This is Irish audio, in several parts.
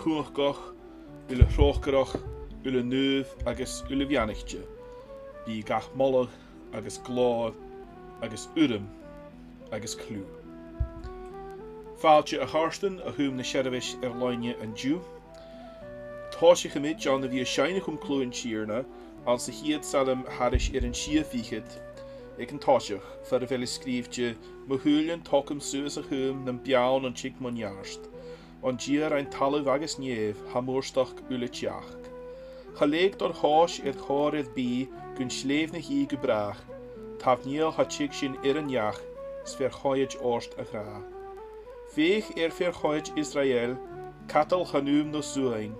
chuachgach, ule chrochgarach, ule nuv agus ule vianichtje, bí gach molach agus glá agus urim agus clú. Fáilte a harstan a thuúm na seirbhis leine an dú. Tá sé chumid John na bhí seinach clúin tíarna an sa hiad salam haris an siafichid ag an táiseach fer a bheile scríbte mohuúlan tocum suas a thuúm na bean an chic man jaarst, an díar ein talamh agus néamh ha mórstach ule teach. Chaléig dor háis chóir bí gunn sléimh na hí go brach, tafníal ha chic sin an neach sfer choid orst a gra. Féich fer choid Israel, catal chanúm no suain,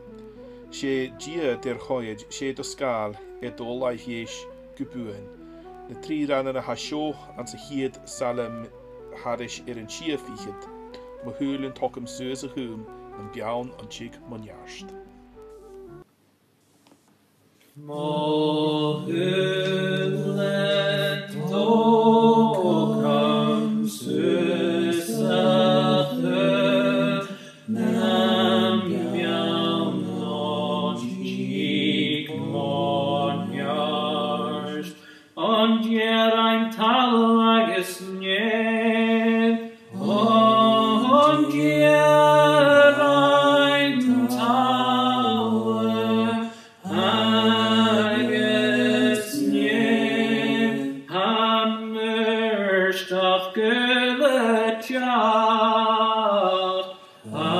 sé dia der choid sé do scal dul laif yesh gubuin. Na trí ranna a hasio an sa hiad salam haris an siafichid, mohuúlan tocum suas a thuúm an bean an chic man jaarst. Mohuúlan tocum suas a thuúm an bean an chic man jaarst. On dier ein tal agus néamh, on dier ein tal agus néamh, ha murstach gule teach, ha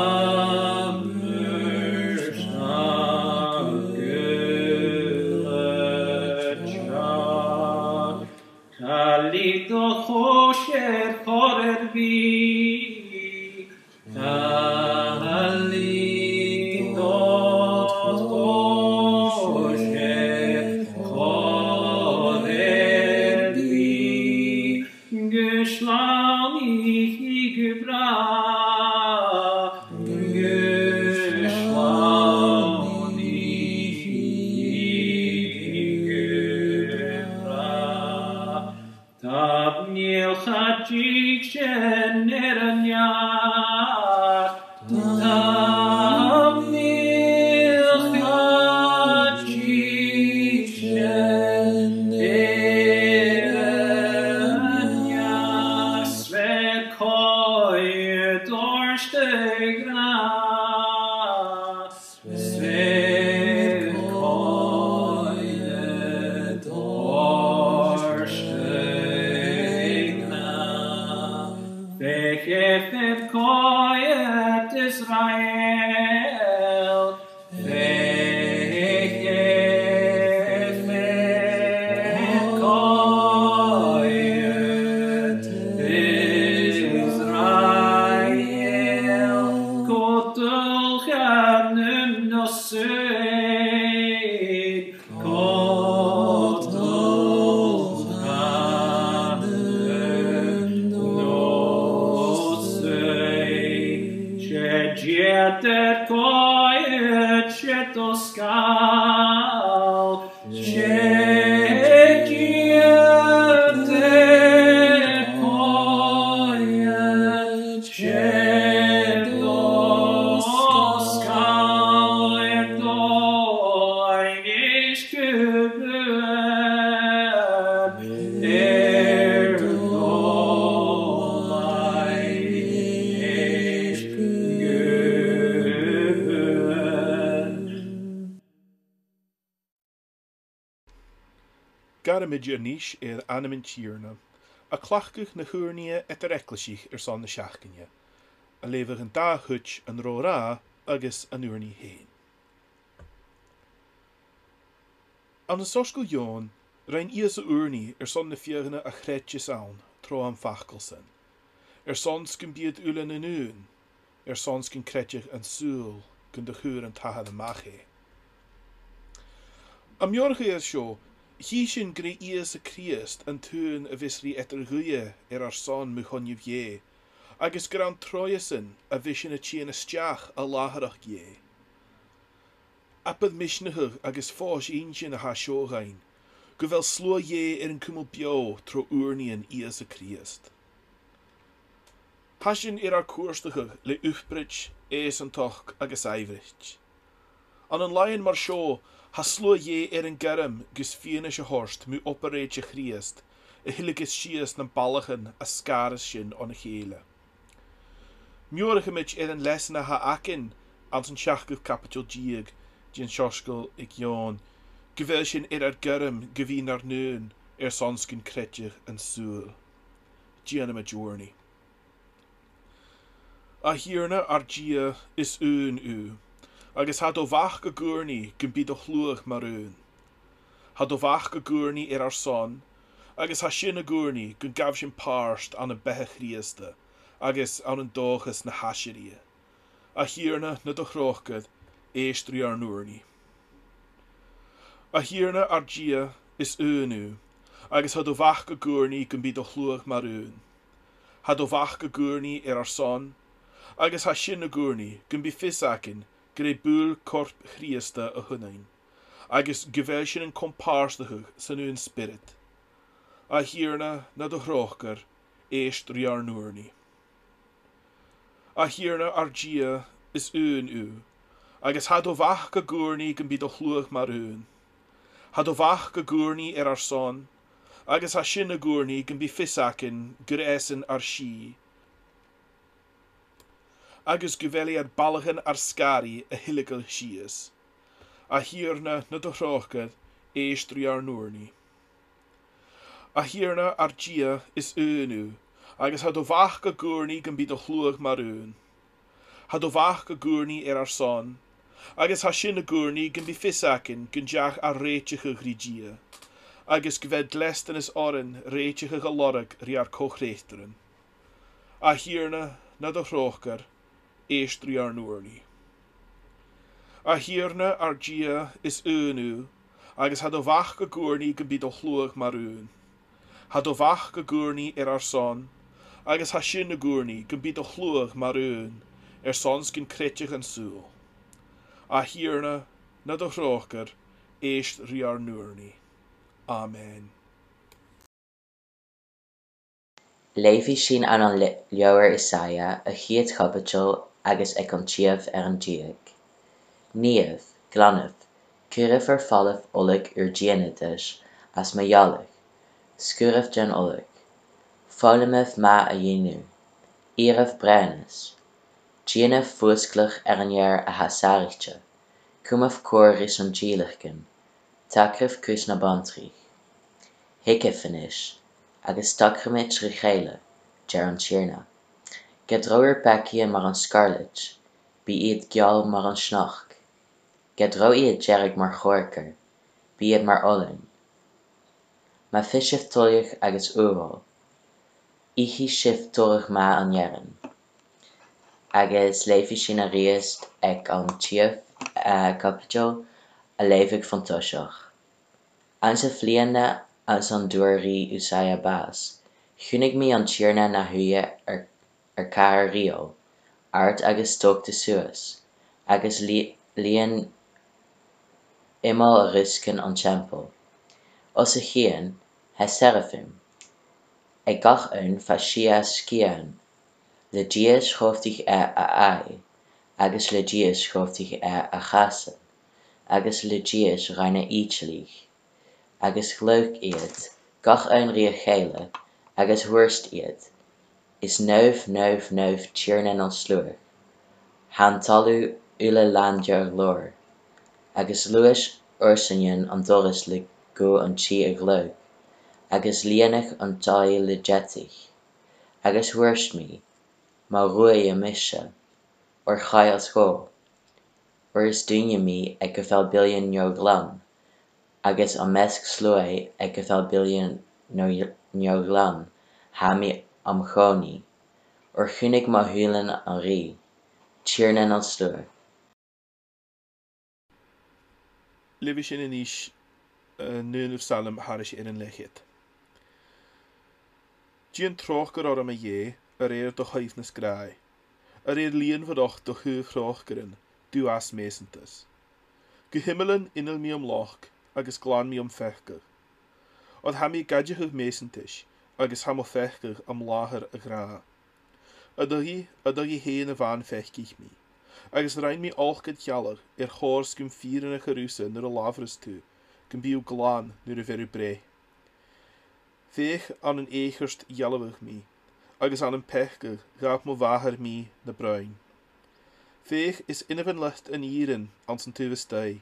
murstach gule teach. Calig do chosher chorer bí, calig do chosher chorer bí, geschlaun ich gebrach, geschlaun ich gebrach. Tabniel chachik shen eranyach, tabniel chachik shen eranyach, sver koir dorstegra, sver koir dorstegra. Vechefet koyet Israel, vechefet koyet Israel, kotul chanum noseid, kotul chanum noseid, jeter koyet shetoskal, jeter koyet shetoskal, doin ish gebuin, doin ish gebuin. Garamid níis animin tíarna, a clachgach na huirnia eiclisich son na seachcinne, a levach an da hut an rórá agus an uirní héin. An na soscail Jón, rein ias a uirní son na fiaghanna a chréitje saun, tro an fachkelsen. Son scin biad ule na nuun, son scin créitich an súl, gun de chuur an tahad a maché. Am jorge seo, hí sin gré ias a Christ an tuin a visri guie son muchonniv je, agus gur an troiesin a visin a tien a stiach a láharach je. Apad misnachug agus fós sin a ha seogain, go bhfuil slua je an cumul bio tro uirníon ias a Christ. Passion ar cuairstachug le uthbrit Ees an toch agus aivrit. An an lion mar seo, ha slo je an germ gus fiene se horst mu opereetje Christ, hilligus sias na ballachen a scaris sin an gele. Mjorige mit an lesna ha akin, als een sjachguf capital dieg, die een sjoskel ik joon, gewel sin germ gewien naar neun, sonskun kretjig en soel. Gianna me journey. A hierna ar gia is u, agus had o vach go gurni gyn byd o chlwch mar Had o vach go gurni ar son, agus ha sin a gurni gyn gaf sin parst an a behe chrieste, agus an een dochus na hasirie. A hierna na do chrochgad, eestri ar noorni. A hierna ar gia is u, agus had o vach go gurni gyn byd o chlwch mar Had o vach go gurni ar son, agus ha sin a gurni gyn by fisakin, greu búl corp chriasta a hunnain, agus gyfel sin yn comparstachug san u'n spirit. A hierna na do chrochgar, eest riar noorni. A hierna ar gia is u, agus had o vach go gurni gyn byd o chlwch mar Had o vach go gurni ar son, agus ha sin a gurni gyn by fisakin gyr ar si, agus gyfeli ar balachen ar scari a hilligal sias. A hierna na do chrochgad, eestri ar noorni. A hierna ar gia is nu, agus had o vach go gurni gyn byd o chlwch mar Had o vach go gurni ar son, agus ha sin a gurni gyn by fisakin gyn jach ar reitchige grigia, agus gyfed lesten is oren reitchige galorag ri ar kochrechteren. A hierna na do chrochgar, eestri ar noorni. A hierna ar gia is nu, agus had o vach go gurni gyn byd o chlwch mar Had o vach go gurni ar son, agus ha sin a gurni gyn byd o chlwch mar sons gyn kretjig an soel. A hierna na do chrochgar, eestri ar noorni. Amen. Levi sin an leabhar Isaiah a chiad chapital agus ag an tíomh ar an diaig. Níomh, glanamh, cuireadh ar fallamh olach ar déanadais as ma dhealach, scuireadh den olach, fálamh ma a dhéanú, iarrah breanas, déanamh fuasclach ar an dhear a hasáirte, cumamh cóir is an díolachcin, tacramh cús na bantrích. Hicefanis, agus tacramid ri chéile, dear an tíorna. Get roir becia mar an scarlet, bí iad geall mar an snach. Get ro iad dearag mar chóircar, bí iad mar olainn. Ma fisibh tuilleach agus úráil, ichi sibh torach ma an dhearan. Agus léifí sin a riast ag an tíomh capital a léifig fan toiseach. An sa phliana as an dúirí Usaya bás, chunig mí an tíorna na huia ar cara rio, art agus tógta suas, agus líon imal a riscin an temple. Os a chéan, he seraphim. Ag gach ann fa sias cían, le dias choftig a ai, agus le dias choftig a chasan, agus le dias reine ítelich, agus glóch iad, gach ann ria chéile, agus thuirst iad, is nómh tíorna an slúr, han talú ula landear lór, agus luas ursanion an doras le go an tí a glóch, agus líanach an dail le jetich, agus thuirst mi, má ruaí a mise, or chai as go, or is duine mi ag go fel billion neo glan, agus an mesc slua ag go fel billion neo glan, ha mi am chóní, or chunig má thuúlann an rí, tíorna an slúr. Levi sin in ish nun of Salem harish in lechet. Dien trochger or am a do haif na skrai. Lien verdocht do hu chrochgeren, du as mesentus. Gehimmelen inel mi loch, agus glan mi fechger. Od ha mi gadjech mesentish, agus ham fechger am laher a gra. Adagi heen van fechkich mi. agus rein mi olchad jaller, chors gym fieren a geruse nur a lavris toe, gym biw glan nur a veru bre. Veeg aan een egerst jallewig mi, agus aan een pechge gaap mo waher mi na bruin. Veeg is inneven licht in ieren aan zijn tuwe stij,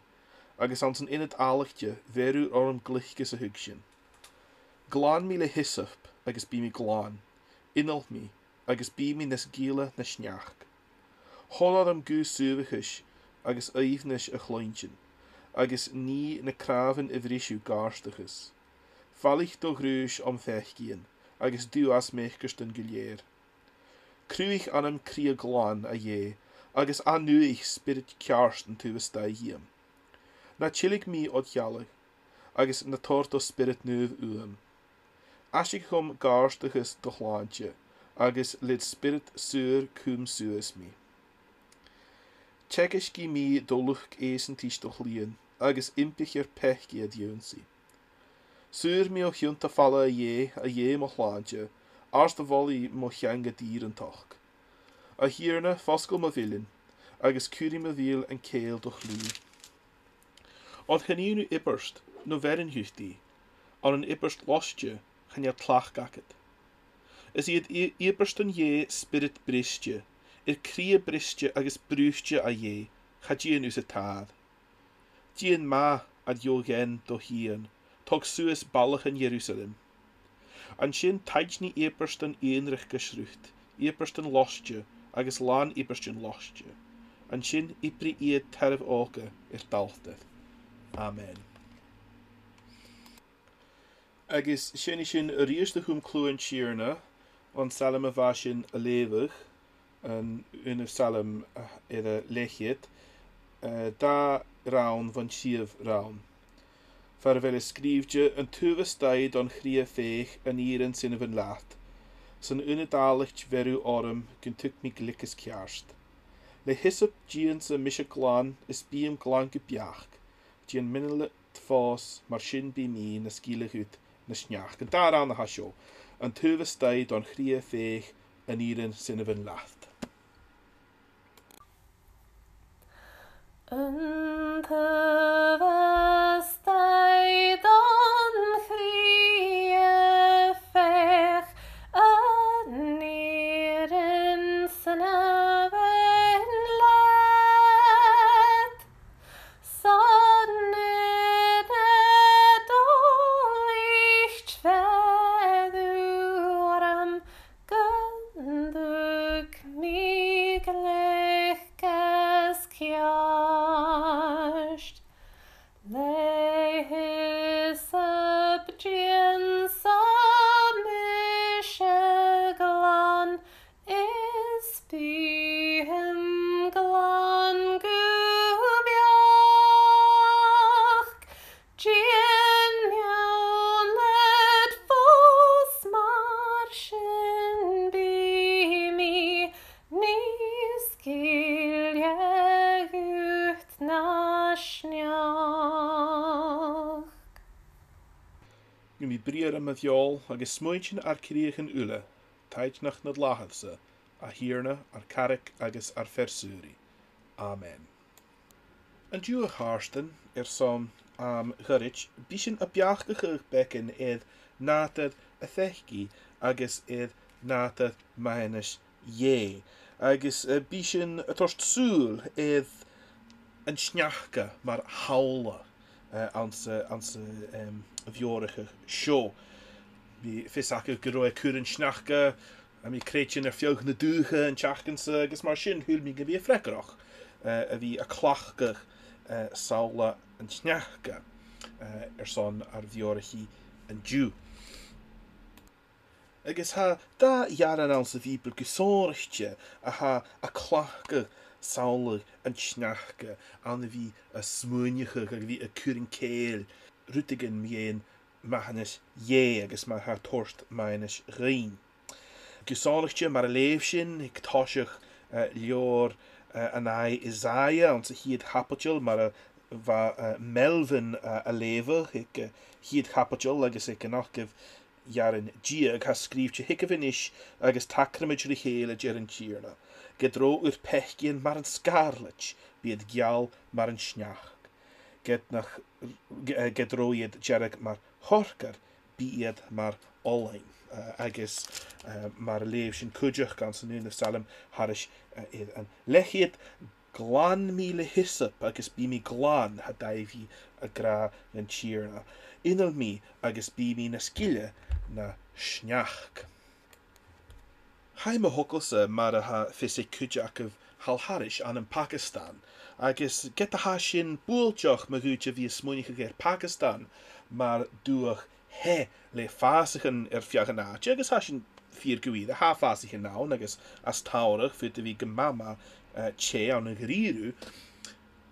agus aan zijn in het aalichtje veru orm glichkes a hugsjen. Glan mi le hissop, agus bi mi glan, innel mi, agus bi mi nes giele na snjach. Hollar am gu suvichis, agus eifnis a chlointjen, agus nie na kraven ivrishu garstiges. Fallich do gruis om vechgien, agus du as mechkest en gilier. Kruig an hem krie glan a je, agus anuig spirit kjarsten tu a stai hiem. Na chillig mi od jallig, agus na torto spirit nuv uam. Asig kom garstiges do glaantje, agus lid spirit sur cum sues mi. Tjekish gi mi do luch eisen tis doch lien, agus impicher pechgi ad jonsi. Sur mi o hjunta falla a je mo glaantje, ars de volley mo janga dieren toch. A hierne foskel me villen, agus curi me viel en keel doch lien. Od genie nu ipperst, no verin huchti, an een ipperst lostje, gaan je tlach gaket. Is het ippersten je spirit bristje, krie bristje agus bruustje a je, gaat je nu se taad. Dien ma ad jo gen do hien, tog sues ballig in Jerusalem. An sin taidni ippersten eenrig geschrucht, ippersten lostje, agus laan ippersten lostje. An sin ipri eed terf oke dalteth. Amen. Agus sin rieste hum kloen chierne, on salem a vashin a levig, en un of salem lechiet, da raun van chief raun. Farvel skriefje een tuwe stij dan grie veeg en hier in zin van laat. Zijn unetaligt veru orm kuntuk mi glikkes kjarst. Le hissop gien se mische glan is biem glan gepiach. Gien minnele tfos mar shin bi mi na skile gut na snjach. En daaraan ha sjo. Een tuwe stij dan grie veeg en hier in zin van laat. Een tuwe stij dan grie veeg en hier in zin van laat. Mi briere met jol, agus smuintjen ar kriegen ule, taitnach nad lachelse, a hierne ar karek agus ar versuri. Amen. En duwe harsten, som gerich, bishen a biachtige bekken ed nated a thechgi, agus ed nated meines je, agus bishen torst soel ed een snachke, maar haule. Anse vjorige show. Vi fisakke geroe kuren snachke, en mi kreetje er fjogende duge en tjachkense, gus mar sin hul mi gebie frekkerach. Vi a klachke saule en snachke, son ar vjorigi en Jew. Agus ha da jaren anse vipel gesorgtje, ha a klachke saule en snachke, aan wie a smoenige, wie a kuren keel, rutigen mien mahanes je, agus ma haar torst meines rein. Gesorgtje maar a leefshin, ik toshig lior an ai Isaiah, onze hiet hapotjel, maar va melven a lever, ik hiet hapotjel, agus ik nog gev jaren G, ik ha skriefje hikkevin ish, agus takramid de hele jaren tierna. gedro ur pechgien mar an scarlet, bied gial mar an snach. Gedro iad jereg mar horker, bied mar olain. Agus mar leef sin cúideach gan san nún Salem haris an lechiad glan mi le hissap agus bí mi glan ha daivi a gra an tíirna. Inal mi agus bí mi na skille na snach. Haim a hokelsa mar a ha fisse cúideach of halharish an Pakistan. Agus get a ha sin búlteach ma gúte vi smuinige Pakistan mar dúach he le fásachen fiaganáte, agus ha sin 4 gwydd, ha fásachen ná, agus as táirech fyrt a vi gemama che an gríru.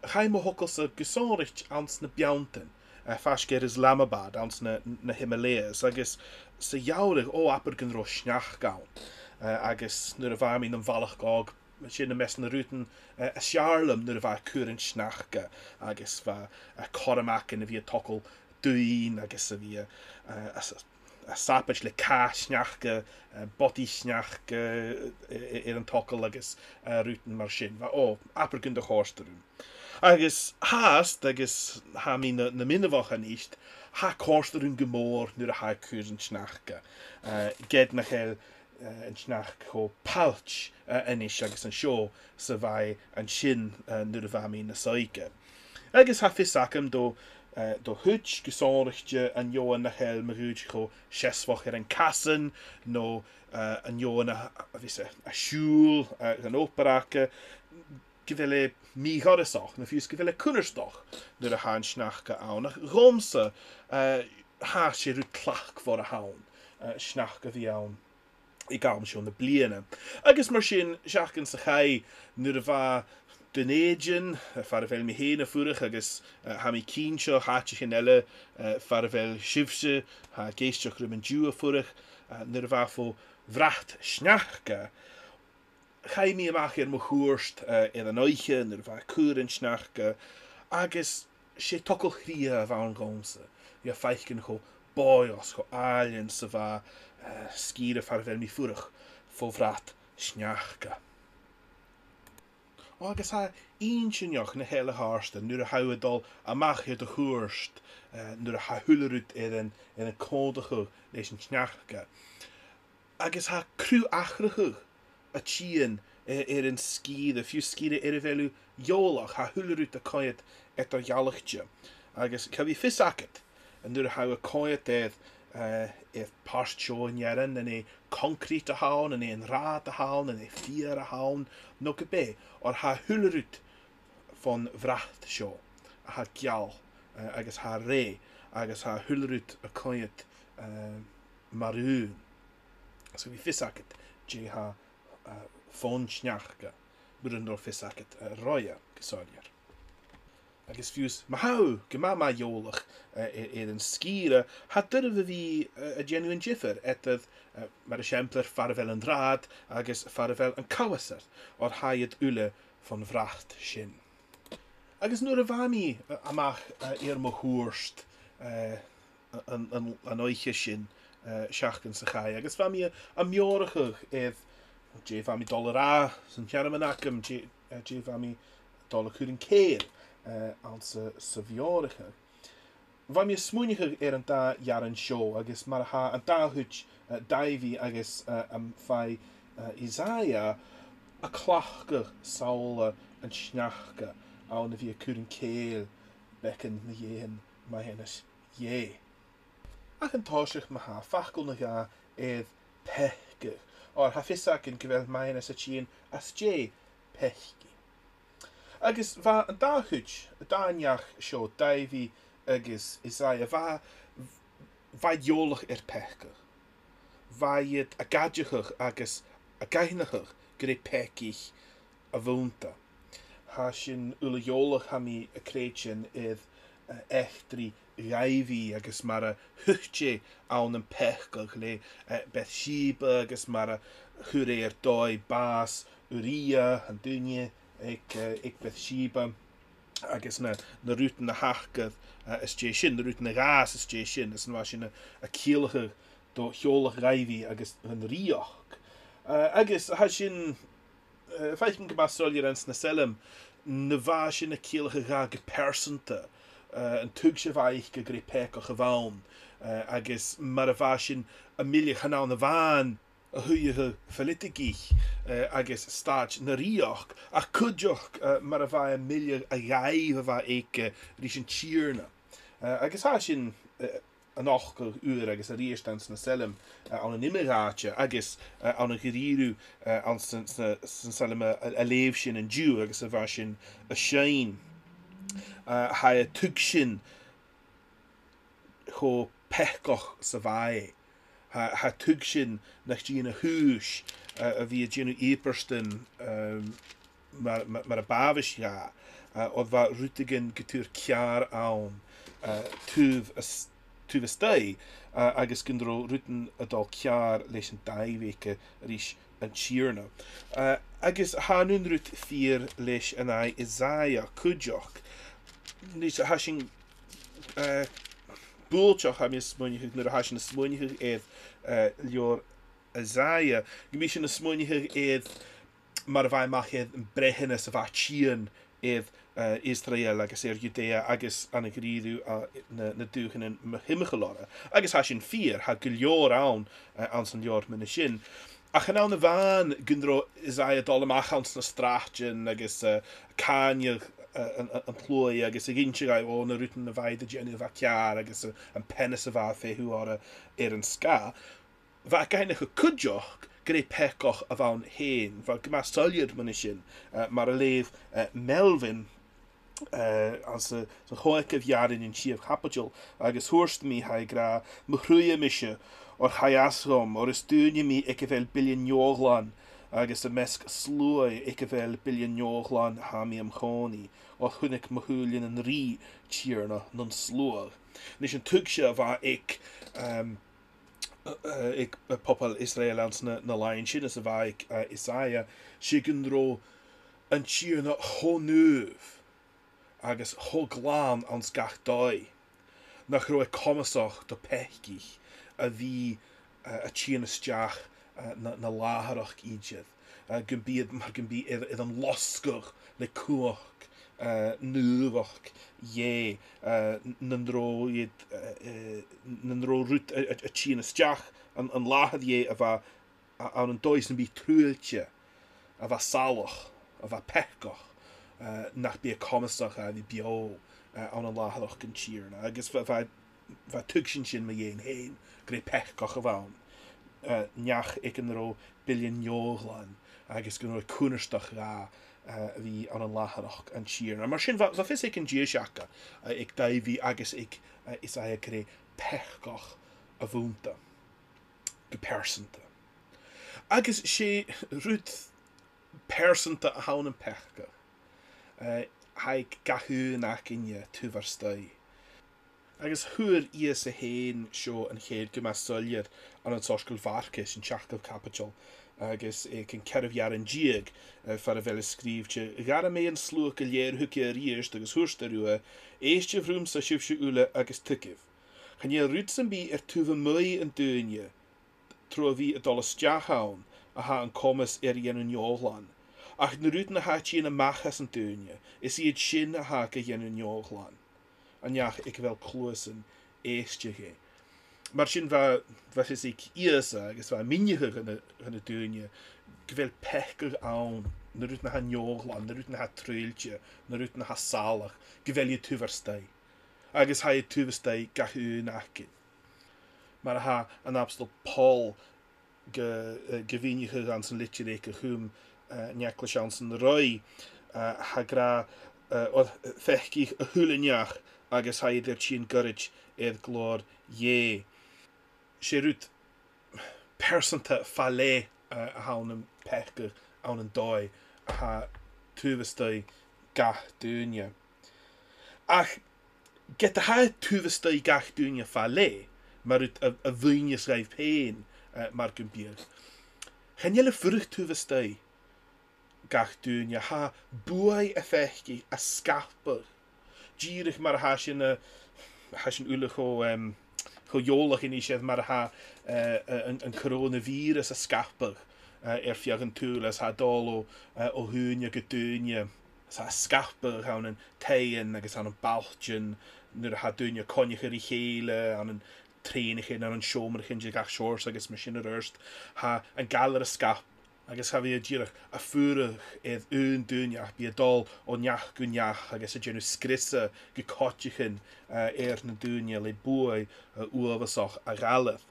Chaim a hokelsa gusánricht ans na bianten, fasger Islamabad ans na Himalayas, agus sa jourig o apergen ro snach gaun. Agus nuair a bhaim an bhalach gog, sin na mes na rúten a siarlam nuair a bhaim cuaran snachga, agus bha choramach in a bhí tokol duin, agus a bhí a sapach le cá snachga, boti snachga an tokol agus rúten mar sin. Apergun de chórstarún. Agus haast, agus ha mi na minnevach an icht, ha chórstarún gemór nuair a ha cuaran snachga. Ged nach hel an snach go pouch inis agus an seo sa bhai an sin nuair a bhaim na saige. Agus ha fisacham do húd gusánrichte an joan nach hel mar húd go sesfach an kassen, no an joan a siúl, an operacha, gewille mi garresach, na fiús gewille kunnerstoch nuair a ha an snachga an. Romse ha sé rú clach voor a haun, snachga vi an. Ik ga schon de bliene. Agus mar sin seachgan sa chai nuair a bha Dunedin, far a bheil mi héna fuach, agus ha mi cínseo háte chin eile far a bheil sibse, ha géisteach rum an dú a fuach, nuair a bha fó vracht snachga. Chai mi amach mo chúrst in an oiche, nuair a bha cuaran snachga, agus sé tokol chria a bhain gomsa. Ja feichgen go boios, go alien sa bha skire far vel mi fuach fó vrat snachga. Agus ha insinjoch na hele haarste, nuair a hauedal amach het de chúrst, nuair a ha hullerút in een kódachu leis an snachga. Agus ha cru achrachu a tjían een skide, fiú skide velu jólach, ha hullerút a kaiet et a jalachtje. Agus ka vi fisaket, en nuair a hau a kaiet if pastjo in jaren en concrete haun en een raad haun en vier haun no be or ha hullerut van vracht sjo ha gjal agus ha re agus ha hullerut a koet maru so vi fisaket je ha von snachga buden door fisaket roya gesorger. Agus fiús ma hau gemama jolich een skire had durwe vi a genuine jiffer etad mar a sjempler farvel an draad agus farvel an kawaser or ha het ule van vracht sin. Agus nuair a bhaimi amach mo chúrst an oiche sin seachgan sa chai. Agus bhaimi a miorachach je bhaimi dollar san chearmanacham je bhaimi dollar churin céir an sa bheorige. Bhaim je smuinige an da jaran seo, agus mar ha an dahuid daivi agus am fai Isaiah a clachge saule an snachge an vi a kuren keel bekken na jéhen ma hennis jé. Ach an táisich ma ha fachgul na ga pechge, or ha fisak in gewel ma hennis a tjien as jé pechge. Agus va an dahuid daanjach seo daivi agus Isaiah va jolig pechge. Va het a gadjechig agus a gainachig gré pekich a woonta. Ha sin ule jolig ha mi a kreetjen echtri gaivi agus mar a huchtje aan een pechge le Bathsheba agus mar a churéir dói baas Uria an dunje ik Bathsheba agus na rúten na hachgad is dé sin, na rúten na gas is dé sin, is na sin a kielige do jolig gaivi agus an rioch. Agus ha sin feithin gymasol i'r ens na selym, na fasyn y cil gyda gypersynta, yn tŵg sy'n faich gyda pec o chyfawn, agos mae'r fasyn y miliach hynna o'n y fan, y hwyr ffalitygich, agos stad na rioch, a cwdioch mae'r fa y miliach a gaif y fa eich rys yn tîrna. Agos ha sy'n yn ochgol ŵr agos yr eistans na selym an yn immigraatje agos an yn gyrirw an sy'n selym y leif sy'n yn diw agos y fa sy'n y sy'n ha y tŵg sy'n ho pechgoch sa fai. Ha tŵg sy'n nach dyn y hwys a fi dyn nhw eberstyn mae'r y bafys ia oedd fa rwtigen gytwyr ciar awn tŵf ystau agos gyndro rwtyn y dol ciar leis yn dau feic rys yn tîrna. Agos ha nhw'n rwt ffyr leis yn ai Isaiah cwdioch. Nis ha sy'n bwltioch am ysmwynhig nyr ha sy'n ysmwynhig lior Isaiah. Gymys yn ysmwynhig mae'r fai machedd yn brehynus y fa chian Israel agos Judea agos an y gyridw na dwch yn hymychalora. Agos ha sy'n ffyr, ha gylior awn sy'n lior mynd y sy'n. Ac yn awn y fan gyndro Isaiah dol am achans na strachyn agos caniach yn plwy agos ag inchig ai o na rwtyn na faid y gennydd fa ciar agos yn penis y fa hw ar yn sga. Fa gainach y cwdioch gyda pecoch a fawn hen. Fa gymasoliad mynd y sy'n. Mae'r leif Melvin als de hoek of jaren in Chief Capital, agus horst mi hai gra mhrwya misje, or chaiasrom, or ystúne mi ekevel billion joglan, agus y mesg slwy ekevel billion joglan ha mi am choni, or hunnig mahulien yn ri tierna nun slwy. Nis yn tugsja va ik popel Israelans na lain sin as va ik Isaiah, sigundro yn tierna honöv. Agus ho glán ans gach dói. Nach roi comasach do pechgich a bhí a tían isteach na láharach ídead. Gyn bí iad an losgach le cuach nuach ye nan ro rút a tían isteach an láhad ye a bha an an dóis an bí trúiltje a bha salach a bha pechgach. Nach bí a comasach a bhí bio an an láhadach gan tíirna. Agus bheit tugsyn sin ma dhéon hain, gré pechgach a bhain. Neach ag an ró billion joglan, agus gan ró cúnarstach ra bhí an láhadach an tíirna. Mar sin bheit fis ag an díoseacha ag daibhí agus ag is a gré pechgach a bhúnta, go persanta. Agus sé rút persanta a hawn an pechgach. Haig gahu nach inje tuvarstui. Agus hwyr ies a hen sio yn ched gymasoliad an an sorsgol farcus yn Chachgol Capital. Agus yn cerf iar yn diag far a fel ysgriftje. Gara me yn slwch y lier hwci ar eist agus hwrst ar yw eistje vrwm sa siwfsio ule agus tykif. Chan je rwt sy'n bi tuva mwy yn dynje. Tro fi y dolas jahawn a ha yn comas yen yn joglan. Ach na rút na hatí na machas an dúine, is iad sin a haca dhéanú neoglan. Anneach ik fel clúsan éistege. Mar sin bheit is ik iasa, agus bheit minnecha gan na dúine, gyfel pechgur awn, na rút na ha neoglan, na rút na ha trúiltje, na rút na ha salach, gyfel iad tuvarstai. Agus ha iad tuvarstai gachu nachgin. Mar ha an abstel Paul gyfinicha gan sy'n litjer eich chwm Niacla Shanson roi ha gra oedd fechgich y hwlyniach agus ha i'r tîn gyrryd edd glor ye. Se rwt persanta fale a hawn yn pechgych awn yn doi a ha tŵfystau gach dŵnia. Ach get ha tŵfystau gach dŵnia fale mar rwt y fwynius gaif pen mar gymbyr. Chynnyl y ffyrch tŵfystau gach dúne ha búai a fechgi a skapur. Gírig mar ha sin ule go jólach in isedd mar ha an coronavirus a skapur fiag an túl as ha dolo o húne go dúne sa scape gan an tein agus an an baltjin nu ha dúne konniger i chéle an an treinigin an an showmerchin je gach shores agus machine erst ha an galer a scap agus ha vi dierach a furig edd un dúneach bí a dal o neach gunneach agus a genu skrisse gekotjichin na dúne le boi uavasach a galef.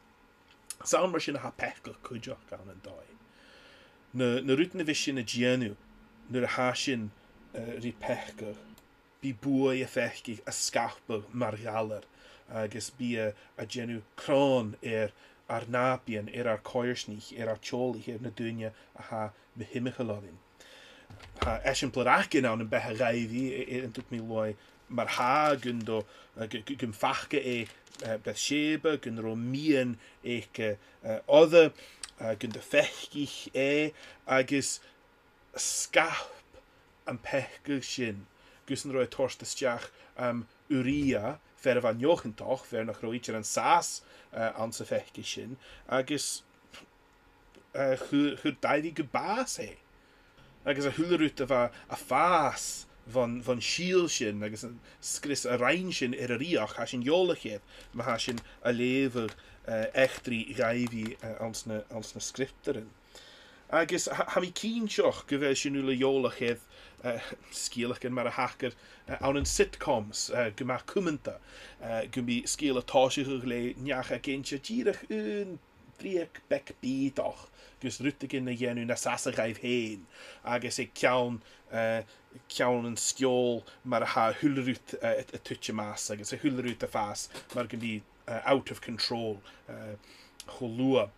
Sa'n mar sin ha pechgach kujach gan an dai. Na rutne vi sin a genu nu a ha sin ri pechgach bí boi a fechgich a scapel mar galer agus bí a genu krán ar napian ar coirsnich ar tjoli hier na dúne a ha behimmegeladin. Ha exemplarachgin an een behe raivi en tut mi loi mar ha gundo gun fachke beth shebe gun ro mien other gun de fechgich agus skap an pechgel sin gus an roi torstesteach uria ver van jochentach ver nach roicher an saas an se fechke sin agus chud daidí go baas agus a hullerút a faas van síl sin agus an skris a rein sin a riach ha sin joligheid ma ha sin a lever echtri gaivi ans na skripteren agus ha mi kienchoch gevel sin ule joligheid skielig mar a hacker aan een sitcoms gema kumenta gumbi skele tasige le njaach a kindje dierig un driek bek biedach gus ruttig in de genu na sasse gaif heen agus ik kjaun een skjol maar ha hullerut het tutje maas agus a hullerut a faas maar gumbi out of control cholua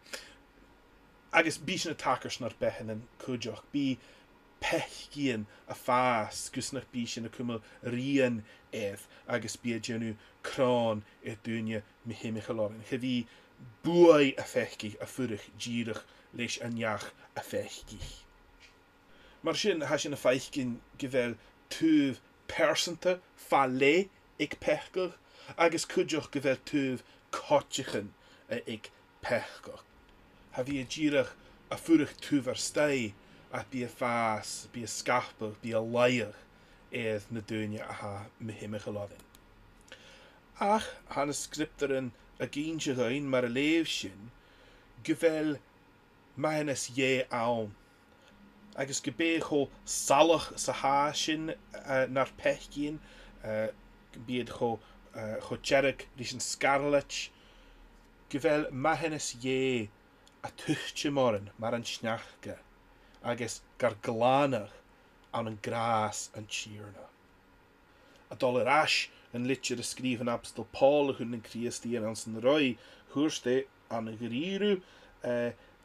agus bis na takers naar bechen en kujach bi pechgien a faas gusnach bí sin a cumma rian agus bí genu krán dúne mi himimichalorin. Heví buai a fechgich a furig gierig leis an jaach a fechgich. Mar sin ha sin a feichgin gevel tuv persente fa le ik pechgach agus kujach gevel tuv kotjichen ik pechgach. Ha vi gierig a furig tuver stei at bí a faas, bí a skapel, bí a leier na dúne a ha me himimigeladin. Ach, han skripteren a gintje rein mar a leef sin, gevel meines je aan. Agus gebé salach sa ha sin naar pechgien, bíad go tjerk rischen scarlet, gevel meines je a tuchtje morgen mar an snachke. Agus gar glanach an an gras an tjierna. A dollar ash an litje de skriven abstel Paul hun en Christien an zijn roi hoorste an een geriru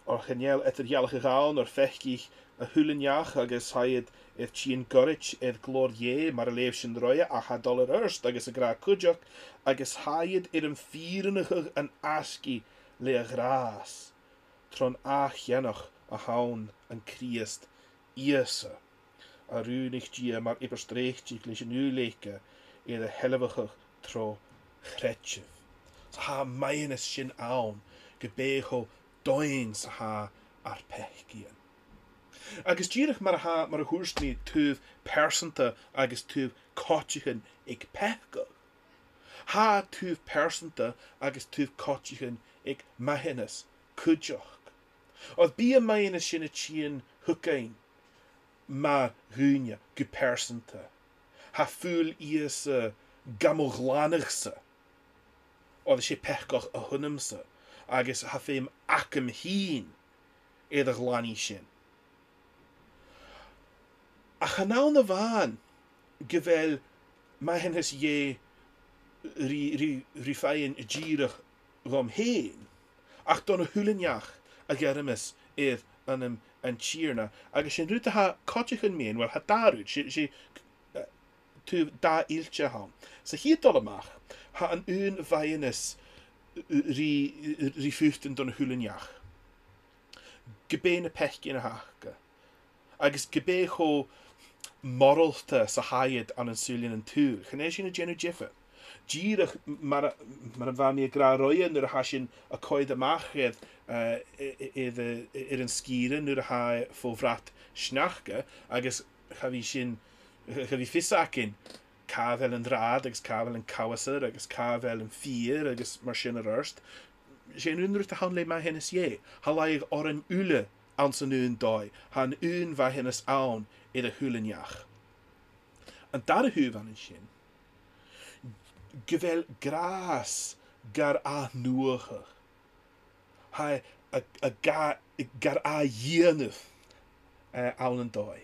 or geniel etterjallige gaan or fechkich a hulenjach agus haid tjien gorich glorier maar leef sin roie a ha dollar erst agus a gra kujak agus haid een vierenige an aski le gras tron ach jenoch a haun an Christ iese a runig die maar iperstreechtjik leis nu leke de helvige tro gretje. So ha meines sin aan gebego doins ha ar pechgien. Agus dierig mar a hoersni tuv persente agus tuv kotjichen ik pechge. Ha tuv persente agus tuv kotjichen ik meines kujach. Od bí a meines sin a tjien hukein maar hunje gepersente. Ha fúl iese gamoglanigse. Od sé pechgach a hunnimse. Agus ha féim akem hien eder lani sin. A chanau na vaan gevel meines je rifaien gierig rom heen. Ach don a hulenjach a germis an an tjierna. Agus sin rute ha kotjichen meen wel ha darut. Si tu da iltje ha. So hier dollemach ha an un vaienis rifuften don hulenjach. Gebene pechje in a hake. Agus gebe go morrelte sa haid an een sulien en tuur. Genees in a genu jiffe. Díirech mar a bhain mé gra roian nuair a hasin a coid amachred an scíre nuair a ha fóvrat snachge agus chavi sin chavi fisacin cavel an rád agus cavel an cawasar agus cavel an fier agus mar sin ar erst sé unrut a han le ma hennes je halaig or an ule an san un dói han un va hennes aan in a hulenjach an dar a hu van an sin gevel gras gar a nuige ha gar a jenuf aan an dói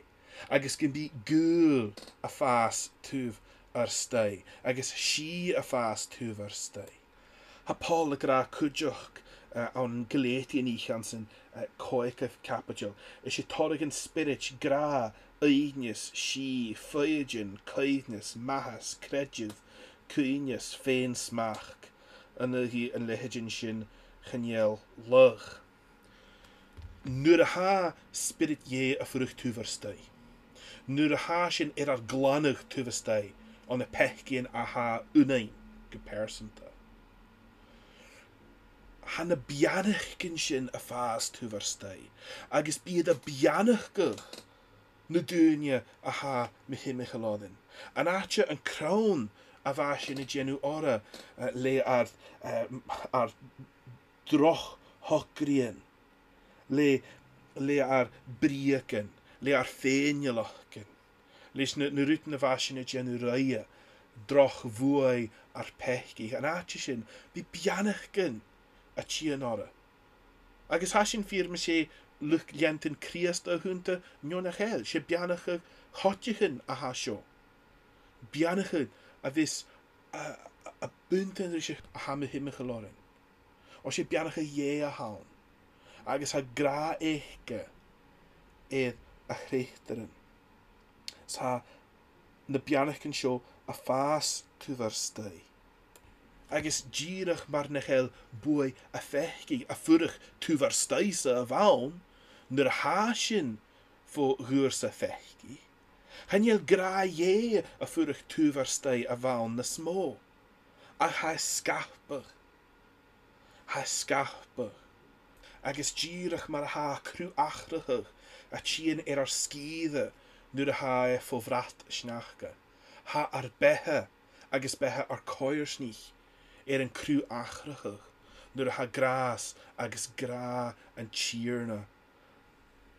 agus gin bí gúil a fás túh ar stay agus si a fás túh ar stay. Ha Paul a gra cúideach an goléti ní chansan coicah capital is sé torrig an spirit gra aignes si feidjin caidnes mahas credjid cuines féin smach an hi an lehidjin sin geniel lug. Nuair a ha spirit je a frucht túh ar stay. Nuair a ha sin ar glanach túh ar stay an a pechgin a ha unain gepersanta. Han a bianach gin sin a fás túh ar stay agus bíad a bianach go na dúine a ha me himime geládin. An atje an crown a bha sin a genu ora le ar droch hogrian le ar brieken le ar féinjelachken leis na ruten a bha sin a genu raie droch vuai ar pechgi an atje sin bi bianach gin a tjían ora. Agus ha sin fír me sé luch lientin kriast a hunte njona hel, sé bianachig hotjichin a ha seo. Bianachig a vis a bunten er sich a ha me himme geloren. O sé bianachig je a haun. Agus ha gra eiche a chreichteren. Sa na bianachkin seo a fás túh ar stay. Agus díirech mar nechel bui a fechgi a furich túh ar staise a bhaun nuair a ha sin fó gúrsa fechgi. Hanjel gra je a furich túh ar stay a bhaun na smó. A ha scapach. Ha scapach. Agus díirech mar ha cru achrachig a tjían ar skíide nuair a ha fó vrat snachge. Ha ar bethe agus bethe ar coirsnich an cru achrachig nuair a ha gras agus gra an tíirne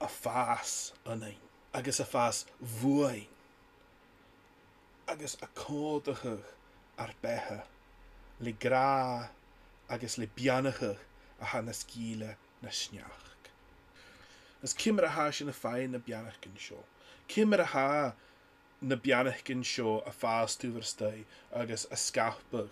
a fás anain agus a fás vuain agus a códachig ar bethe le gra agus le bianachig a ha na scíle na sneach. As cimar a ha sin a féin na bianachgin seo. Cimar a ha na bianachgin seo a fás túh ar stay agus a scapach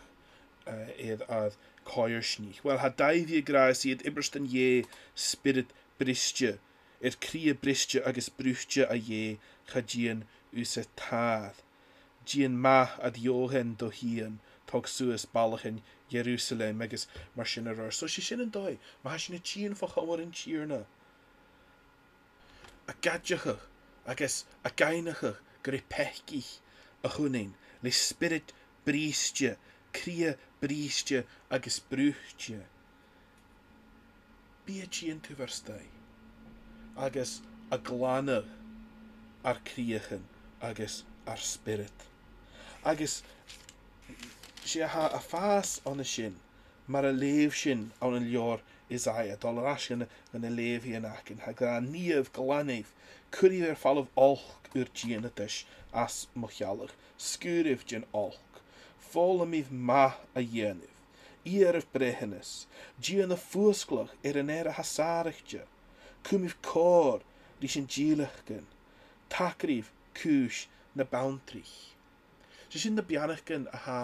iad ad coirsnich. Wel ha daivie gras iad iberstan je spirit bristje cria bristje agus brúchtje a je chadían ús a tád. Dían ma ad johen do hían tog suas balachin Jerusalem agus mar sin ar. So sé sin an dói, ma ha sin a tían fo chawar an tíirna. A gadjachach agus a gainachach gur i pechgich a chunain le spirit bristje cria bristje agus brúchtje. Bí a tían túh ar stay agus a glanach ar criachan agus ar spirit. Agus sé ha a fás an sin mar a léh sin an an leor Isaiah dal raskin an a léhi an akin ha gra níamh glannéh curí ar fall of olch ur díanatis as mochialach scúrih gin olch fóla míh ma a dhéanamh íarh brehannas díana fúsglach an a hasarichte cumih cór lís an díalachgan takrif cúis na bountrich. Sé sin na bianachgan a ha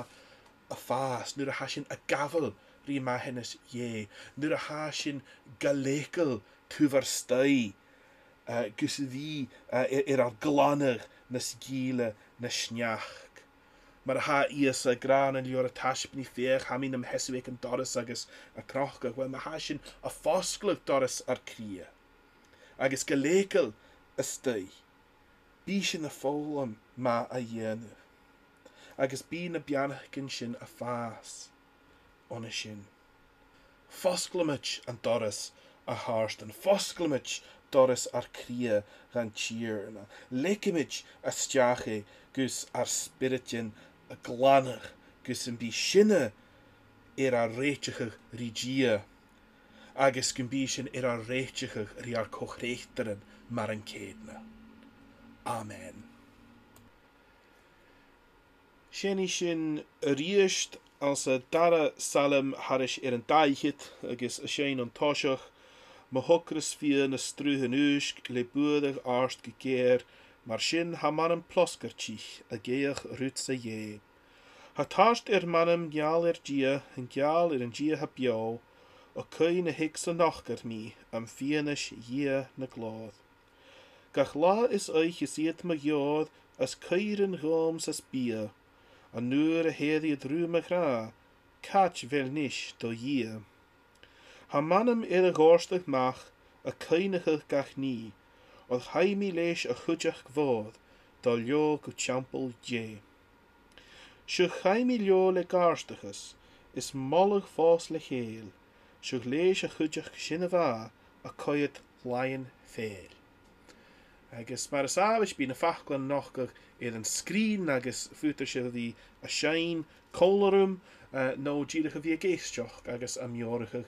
a fás nuair a ha sin a gavel rí ma hennes je nuair a ha sin galékel túh ar stay gus ví ar glanach na sgíle na sneach. Mar ha ias a gran an leor a taisbní féch ha mín am hesúic an doras agus a crochgach well ma ha sin a fosglach doras ar cria. Agus galékel a stay. Bí sin a fólam ma a dhéanamh. agus bí na beanachcin sin a fás onna sin. Fosclamid an doras a hárstan, fosclamid doras ar cria gan tíirna, lecimid a stiache gus ar spiritin a glanach gus an bí sinne ar a réitiige rígia, agus gun bí sin ar a réitiige rí ar cochréchteren mar an cédna. Amen. Séní sin ríist als a dara salem haris ar an daichit agus a séin an táiseach, ma hocras fia na strúhan úsg le buadag arst gegéir, mar sin ha manam ploskertich a géach rút sa dhé. Ha táist manam geall dia an geall an dia ha biao, o cui na hic sa nachgar mi am fianis dhé na glád. Gach lá is oich is iad ma giod as cuirin gom sas bia, a nuair a héad drú me gra, catch vel nish do dhé. Ha manam a górstach mach a cuinige gach ní, od haimi leis a chudjach gvod, da leo go champel dje. Sug haimi leo le garstaches, is mollig fos le geel, sug leis a chudjach sinneva, a coyet lion veel. Agus mar as ábis bí na fachglan nachgach an scrín agus futar se dí a sein cólarum nó díirich a bhí géisteach agus a miorige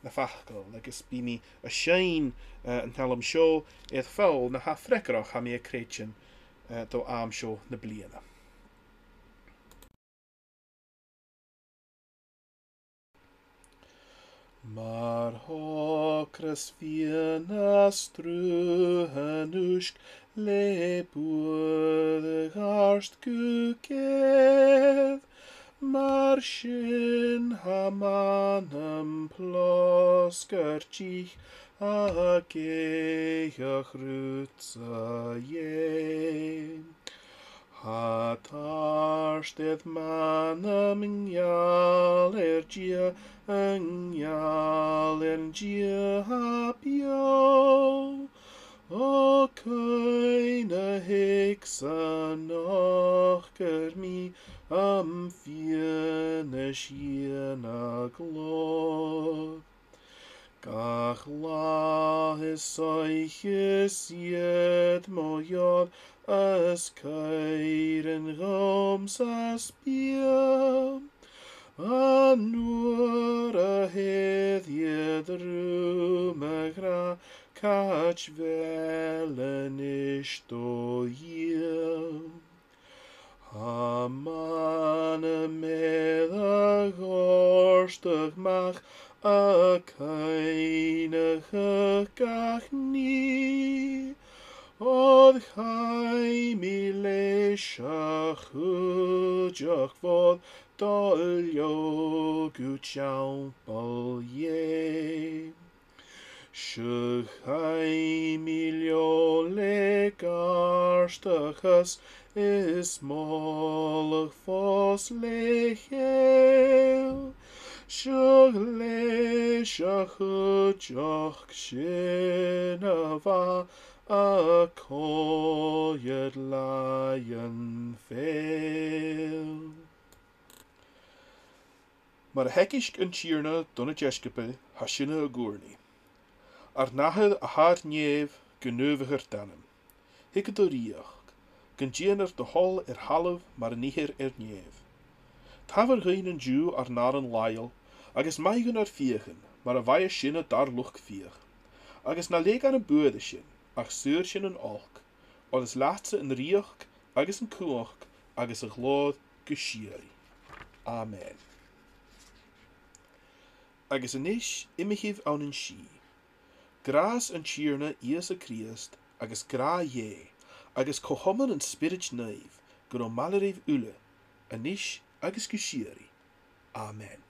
na fachgal, agus bí mi a sein an talam seo fáil na ha frecrach ha mi a créitsin do am seo na bliana. Mar hocras fiana struhan usk le buadag arst gugedd, mar sin ha manam ploskertich a geach rútsa dhé. Ha táirstead manam ngeall dia an ngeall dia ha bio, o cuine hic sa nachgar mi am fianis dhé na glád. Gach lá is oich is iad mo iod as cairin gom sas bia, a nuair a héad iad rú me gra, catch velen is do dhé. Ha manam a górstach mach a cainige gach ní, od chaimi leis a chudjach fod dol leo gu champel dhé. Sug chaimi leo le garstachas is mollig fos le chéil, sug leis a chudjach sinneva a coyed lion veel. Mar hekisk an tíirna donna jeiskepe ha sinne a gúrni. Ar nachad a haar neef genuviger danim. Hikke do riach, gan diener de hol half mar niher neef. Taver gein an Jew ar nar an lail, agus meigen ar viechen, mar a vaie sinne dar luch viech. Agus na leek aan een buurde sin, ach suur sin an olk, od is laatse een riach, agus een kuach, agus een glód geshieri. Amen. Agus een ish imichiv aan een shi. Gras an tíirna ias a Christ, agus gra je, agus cohoman an spirit naiv, gur o malarif ule, anish agus geshieri. Amen.